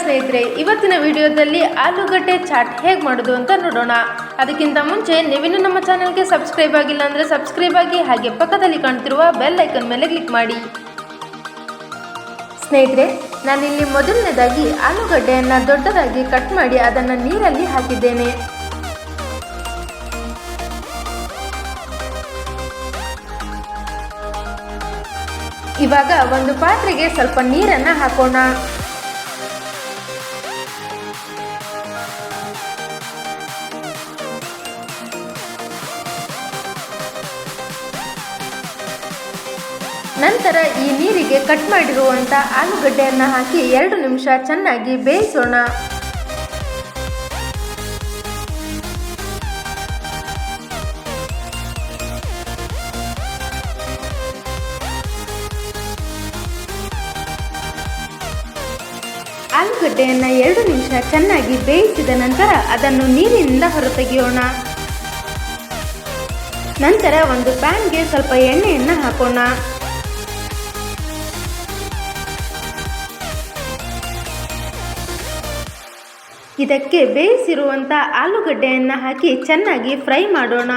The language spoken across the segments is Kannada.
ಸ್ನೇಹಿತರೆ, ಇವತ್ತಿನ ವಿಡಿಯೋದಲ್ಲಿ ಆಲೂಗಡ್ಡೆ ಚಾಟ್ ಹೇಗೆ ಮಾಡೋದು ಅಂತ ನೋಡೋಣ. ಅದಕ್ಕಿಂತ ಮುಂಚೆ ನೀವಿನ್ನೂ ನಮ್ಮ ಚಾನಲ್ಗೆ ಸಬ್ಸ್ಕ್ರೈಬ್ ಆಗಿಲ್ಲ ಅಂದರೆ ಸಬ್ಸ್ಕ್ರೈಬ್ ಆಗಿ, ಹಾಗೆ ಪಕ್ಕದಲ್ಲಿ ಕಾಣ್ತಿರುವ ಬೆಲ್ ಐಕನ್ ಮೇಲೆ ಕ್ಲಿಕ್ ಮಾಡಿ. ಸ್ನೇಹಿತರೆ, ನಾನಿಲ್ಲಿ ಮೊದಲನೇದಾಗಿ ಆಲೂಗಡ್ಡೆಯನ್ನು ದೊಡ್ಡದಾಗಿ ಕಟ್ ಮಾಡಿ ಅದನ್ನು ನೀರಲ್ಲಿ ಹಾಕಿದ್ದೇನೆ. ಇವಾಗ ಒಂದು ಪಾತ್ರೆಗೆ ಸ್ವಲ್ಪ ನೀರನ್ನು ಹಾಕೋಣ. ನಂತರ ಈ ನೀರಿಗೆ ಕಟ್ ಮಾಡಿರುವಂಥ ಆಲೂಗಡ್ಡೆಯನ್ನು ಹಾಕಿ 2 ನಿಮಿಷ ಚೆನ್ನಾಗಿ ಬೇಯಿಸೋಣ. ಆಲೂಗಡ್ಡೆಯನ್ನು 2 ನಿಮಿಷ ಚೆನ್ನಾಗಿ ಬೇಯಿಸಿದ ನಂತರ ಅದನ್ನು ನೀರಿನಿಂದ ಹೊರತೆಗೆಯೋಣ. ನಂತರ ಒಂದು ಪ್ಯಾನ್ಗೆ ಸ್ವಲ್ಪ ಎಣ್ಣೆಯನ್ನು ಹಾಕೋಣ. ಇದಕ್ಕೆ ಬೇಯಿಸಿರುವಂಥ ಆಲೂಗಡ್ಡೆಯನ್ನು ಹಾಕಿ ಚೆನ್ನಾಗಿ ಫ್ರೈ ಮಾಡೋಣ.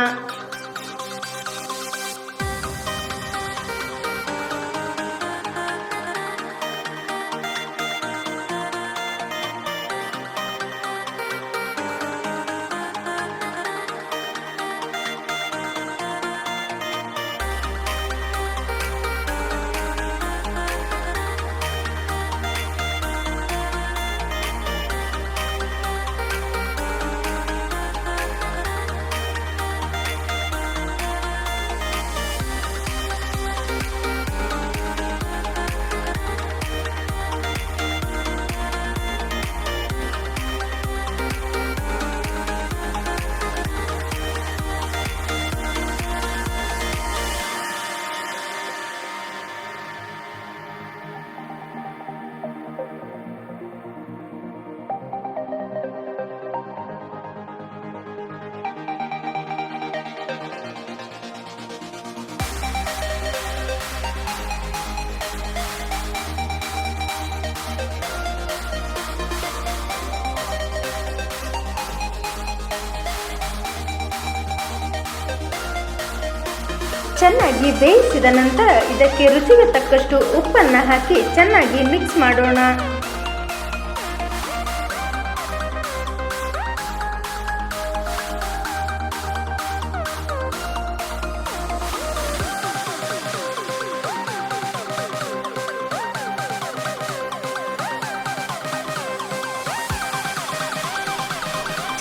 ಚೆನ್ನಾಗಿ ಬೇಯಿಸಿದ ನಂತರ ಇದಕ್ಕೆ ರುಚಿಗೆ ತಕ್ಕಷ್ಟು ಉಪ್ಪನ್ನು ಹಾಕಿ ಚೆನ್ನಾಗಿ ಮಿಕ್ಸ್ ಮಾಡೋಣ.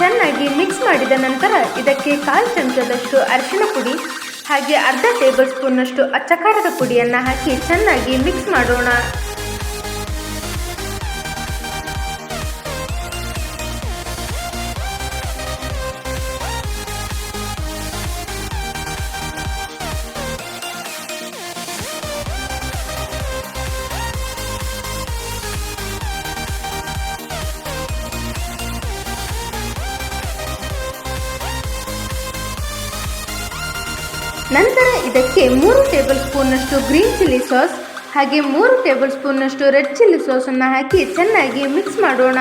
ಚೆನ್ನಾಗಿ ಮಿಕ್ಸ್ ಮಾಡಿದ ನಂತರ ಇದಕ್ಕೆ 1/4 ಚಮಚದಷ್ಟು ಅರಿಶಿಣ ಪುಡಿ ಹಾಗೆ ಅರ್ಧ ಟೇಬಲ್ ಸ್ಪೂನ್ನಷ್ಟು ಅಚ್ಚಕಾರದ ಪುಡಿಯನ್ನು ಹಾಕಿ ಚೆನ್ನಾಗಿ ಮಿಕ್ಸ್ ಮಾಡೋಣ. ನಂತರ ಇದಕ್ಕೆ 3 ಟೇಬಲ್ ಸ್ಪೂನ್ನಷ್ಟು ಗ್ರೀನ್ ಚಿಲ್ಲಿ ಸಾಸ್ ಹಾಗೆ 3 ಟೇಬಲ್ ಸ್ಪೂನ್ನಷ್ಟು ರೆಡ್ ಚಿಲ್ಲಿ ಸಾಸನ್ನು ಹಾಕಿ ಚೆನ್ನಾಗಿ ಮಿಕ್ಸ್ ಮಾಡೋಣ.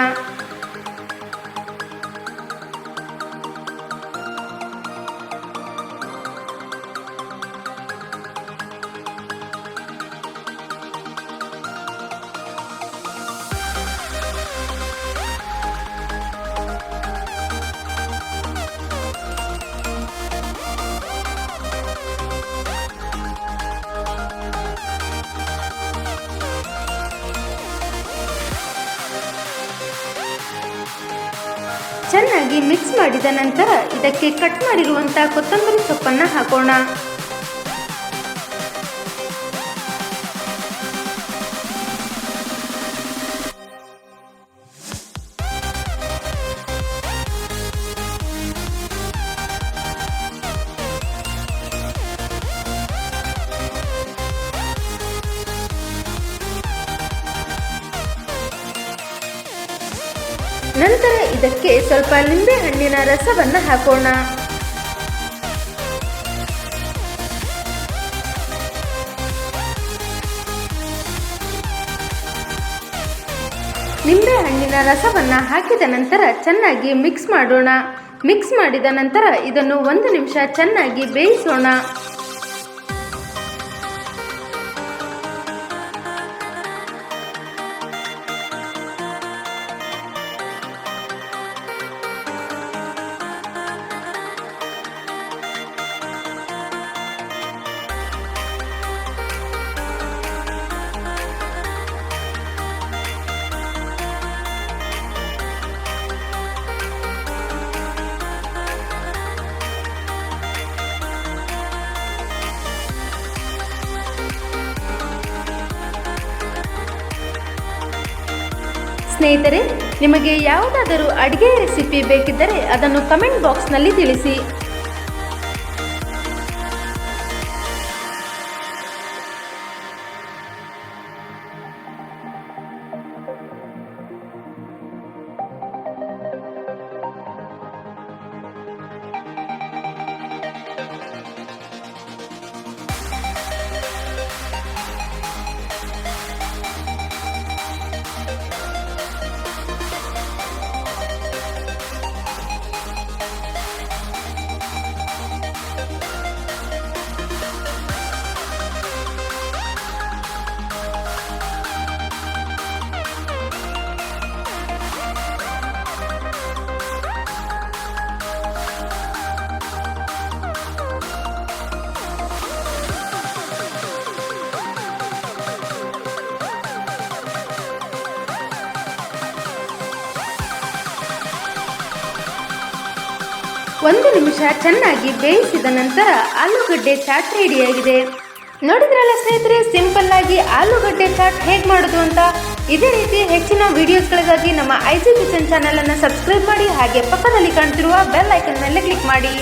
ಚೆನ್ನಾಗಿ ಮಿಕ್ಸ್ ಮಾಡಿದ ನಂತರ ಇದಕ್ಕೆ ಕಟ್ ಮಾಡಿರುವಂಥ ಕೊತ್ತಂಬರಿ ಸೊಪ್ಪನ್ನು ಹಾಕೋಣ. ನಂತರ ಇದಕ್ಕೆ ಸ್ವಲ್ಪ ಲಿಂಬೆ ಹಣ್ಣಿನ ರಸವನ್ನು ಹಾಕೋಣ. ನಿಂಬೆ ಹಣ್ಣಿನ ರಸವನ್ನು ಹಾಕಿದ ನಂತರ ಚೆನ್ನಾಗಿ ಮಿಕ್ಸ್ ಮಾಡೋಣ. ಮಿಕ್ಸ್ ಮಾಡಿದ ನಂತರ ಇದನ್ನು 1 ನಿಮಿಷ ಚೆನ್ನಾಗಿ ಬೇಯಿಸೋಣ. ಸ್ನೇಹಿತರೆ, ನಿಮಗೆ ಯಾವುದಾದರೂ ಅಡುಗೆ ರೆಸಿಪಿ ಬೇಕಿದ್ದರೆ ಅದನ್ನು ಕಮೆಂಟ್ ಬಾಕ್ಸ್ನಲ್ಲಿ ತಿಳಿಸಿ. ಒಂದು ನಿಮಿಷ ಚೆನ್ನಾಗಿ ಬೇಯಿಸಿದ ನಂತರ ಆಲೂಗಡ್ಡೆ ಚಾಟ್ ರೆಡಿಯಾಗಿದೆ. ನೋಡಿದ್ರಲ್ಲ ಸ್ನೇಹಿತರೆ, ಸಿಂಪಲ್ ಆಗಿ ಆಲೂಗಡ್ಡೆ ಚಾಟ್ ಹೇಗೆ ಮಾಡೋದು ಅಂತ. ಇದೇ ರೀತಿ ಹೆಚ್ಚಿನ ವಿಡಿಯೋಸ್ಗಳಿಗಾಗಿ ನಮ್ಮ IC ಕಿಚನ್ ಚಾನಲನ್ನು ಸಬ್ಸ್ಕ್ರೈಬ್ ಮಾಡಿ, ಹಾಗೆ ಪಕ್ಕದಲ್ಲಿ ಕಾಣ್ತಿರುವ ಬೆಲ್ ಐಕನ್ ಮೇಲೆ ಕ್ಲಿಕ್ ಮಾಡಿ.